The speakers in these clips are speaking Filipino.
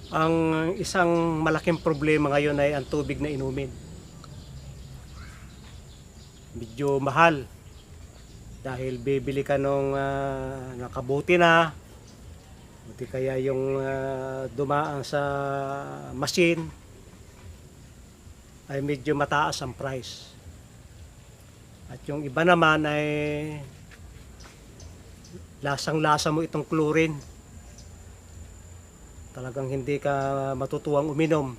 Ang isang malaking problema ngayon ay ang tubig na inumin. Medyo mahal dahil bibili ka nung nakabuti na, buti kaya yung dumaan sa machine ay medyo mataas ang price. At yung iba naman ay lasang-lasa mo itong chlorine. Talagang hindi ka matutuwang uminom.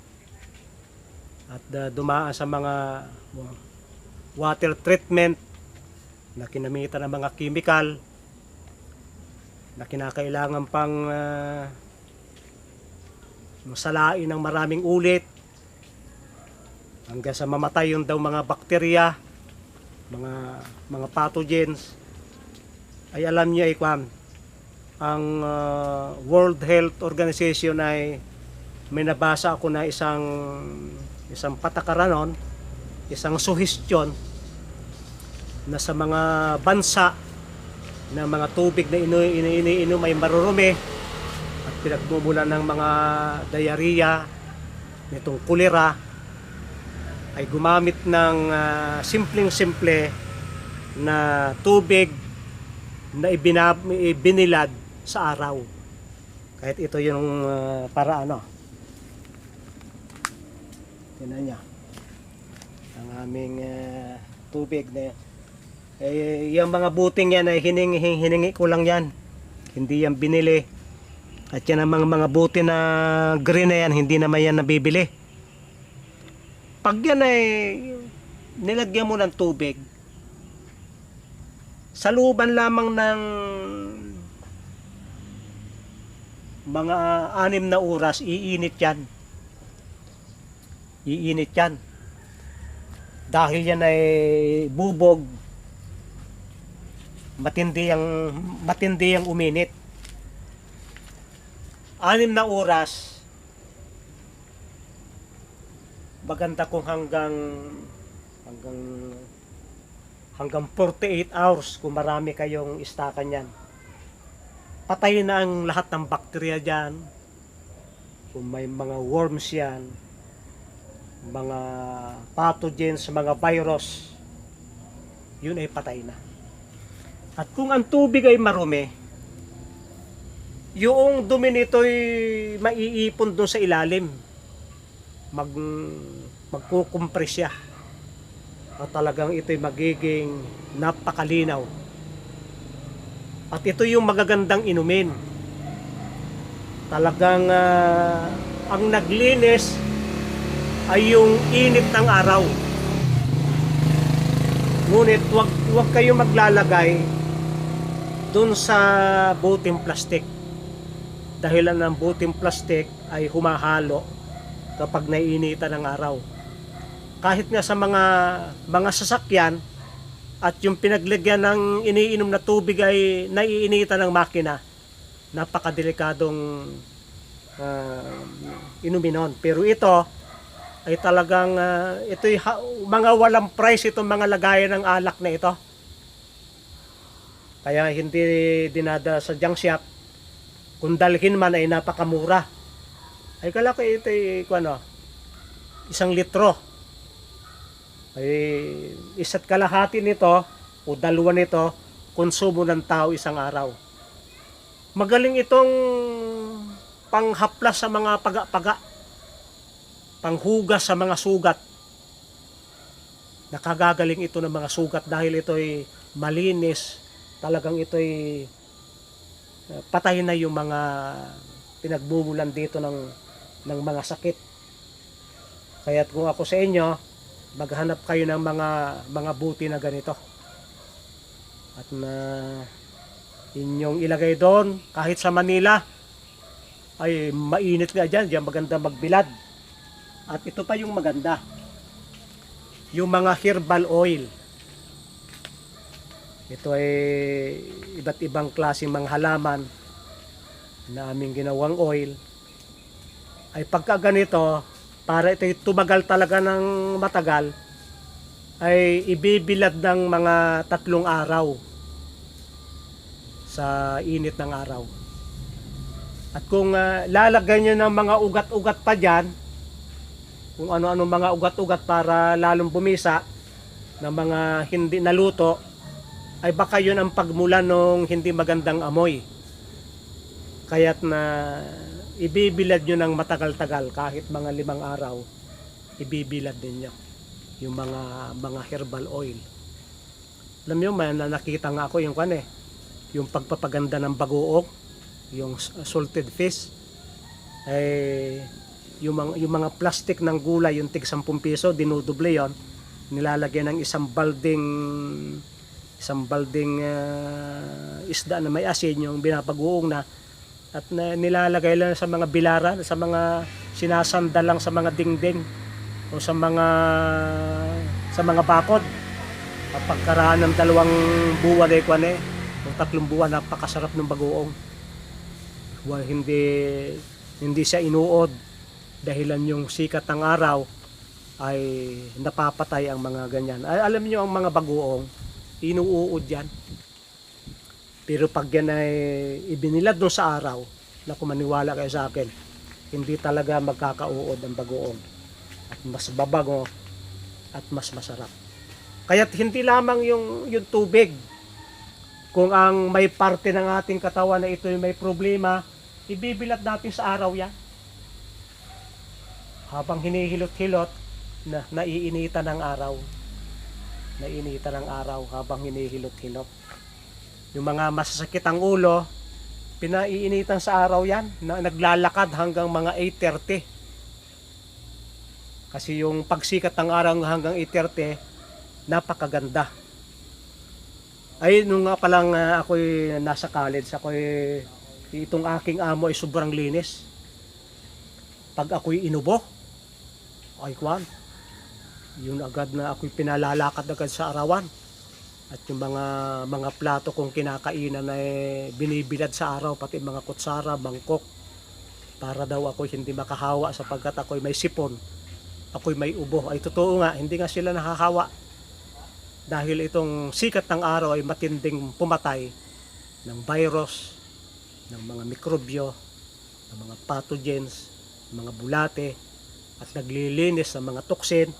At dumaan sa mga water treatment na kinamitan ng mga chemical na kinakailangan pang masalain ng maraming ulit hanggang sa mamatay yung daw mga bakterya, mga pathogens. Ay alam niyo ang World Health Organization ay may nabasa ako na isang patakaran, isang suhestyon na sa mga bansa na mga tubig na iniinom ay marurumi at pinagmumulan ng mga diarrhea, nitong kulera, ay gumamit ng simpleng-simple na tubig na ibinilad sa araw. Kahit ito yung para tingnan niya ang aming tubig na yung mga buting yan ay hiningi ko lang yan, hindi yan binili. At yan ang mga buti na green na yan, hindi naman yan nabibili. Pag yan ay nilagyan mo ng tubig, sa looban lamang ng mga 6 na oras, iinit yan. Iinit yan. Dahil yan ay bubog, matindi ang uminit. 6 na oras, maganda kung hanggang 48 hours kung marami kayong istakan yan. Patay na ang lahat ng bakterya dyan. Kung may mga worms yan, mga pathogens, mga virus, yun ay patay na. At kung ang tubig ay marumi, yung dumi nito ay maiipon doon sa ilalim. Magkukumpres siya. At talagang ito'y magiging napakalinaw. At ito yung magagandang inumin. Talagang ang naglinis ay yung init ng araw. Ngunit wag kayo maglalagay dun sa buting plastic. Dahilan ng buting plastic ay humahalo kapag naiinitan ng araw. Kahit nga sa mga sasakyan at yung pinaglagyan ng iniinom na tubig ay naiinitan ng makina, napakadelikadong inumin nun. Pero ito ay talagang ito'y mga walang price itong mga lagayan ng alak na ito. Kaya hindi dinadala sa junk shop. Kung dalhin man ay napakamura. Ay kala ko ito'y 1 litro. Ay 1.5 nito o 2 nito konsumo ng tao isang araw. Magaling itong panghaplas sa mga paga-paga, panghugas sa mga sugat. Nakagagaling ito ng mga sugat dahil ito'y malinis. Talagang ito'y patay na yung mga pinagmumulan dito ng mga sakit. Kaya kung ako sa inyo, maghanap kayo ng mga buti na ganito. At na inyong ilagay doon, kahit sa Manila, ay mainit nga dyan, diyan maganda magbilad. At ito pa yung maganda, yung mga herbal oil. Ito ay iba't ibang klaseng mga halaman na aming ginawang oil. Ay pagka ganito, para ito tumagal talaga ng matagal, ay ibibilad ng mga 3 araw sa init ng araw. At kung lalagyan nyo ng mga ugat-ugat pa dyan, kung ano-ano mga ugat-ugat para lalong bumisa ng mga hindi naluto, ay baka yun ang pagmula ng hindi magandang amoy. Kaya't na ibibilad nyo ng matagal-tagal, kahit mga 5 araw, ibibilad ninyo yung mga herbal oil. Alam nyo, may nakita nga ako yung yung pagpapaganda ng bagoong, yung salted fish, ay yung mga plastic ng gulay, yung tig 10 piso, dinudoble yon, nilalagyan ng isang balding isda na may asin, yung binabagoong na, at nilalagay lang sa mga bilaran, sa mga sinasandal lang sa mga dingding o sa mga bakod. Pagkaraan ng 2 buwan ay o 3 buwan, napakasarap ng bagoong. Well, hindi siya inuod dahilan yung sikat ng araw ay napapatay ang mga ganyan. Alam niyo, ang mga bagoong inuud yan. Pero pag yan ay ibinilad doon sa araw, na kumaniwala kayo sa akin, hindi talaga magkakauod ang bagoong. At mas babago at mas masarap. Kaya't hindi lamang yung tubig. Kung ang may parte ng ating katawan na ito may problema, ibibilad natin sa araw yan. Habang hinihilot-hilot, naiinitan ng araw. Naiinitan ng araw habang hinihilot-hilot. Yung mga masasakit ang ulo, pinaiinitan sa araw yan. Naglalakad hanggang mga 8:30. Kasi yung pagsikat ng araw hanggang 8:30, napakaganda. Ay, nung nga palang ako'y nasa college, itong aking amo ay sobrang linis. Pag ako'y inubo, yun agad na ako'y pinalalakad agad sa arawan. At yung mga plato kong kinakainan ay binibilad sa araw, pati mga kutsara, bangkok, para daw ako'y hindi makahawa sapagkat ako'y may sipon, ako'y may ubo. Ay totoo nga, hindi nga sila nakahawa. Dahil itong sikat ng araw ay matinding pumatay ng virus, ng mga mikrobyo, ng mga pathogens, ng mga bulate, at naglilinis ng mga toksin,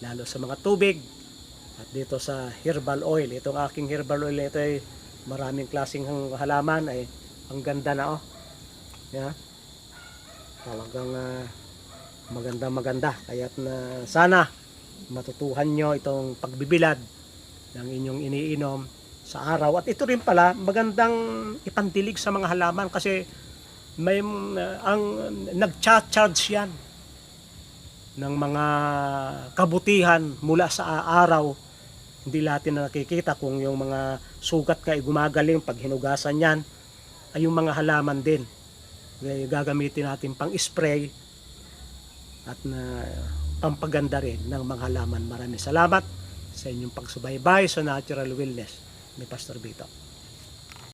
lalo sa mga tubig. At dito sa herbal oil, itong aking herbal oil, ito ay maraming klaseng halaman, ay ang ganda na yeah. Talagang maganda. Kaya't na sana matutuhan nyo itong pagbibilad ng inyong iniinom sa araw. At ito rin pala, magandang ipandilig sa mga halaman kasi may ang nagcha-charge yan ng mga kabutihan mula sa araw. Hindi natin na nakikita kung yung mga sugat ka ay gumagaling pag hinugasan yan, ay yung mga halaman din. Gagamitin natin pang spray at pampaganda rin ng mga halaman. Maraming salamat sa inyong pagsubaybay sa Natural Wellness ni Pastor Vito.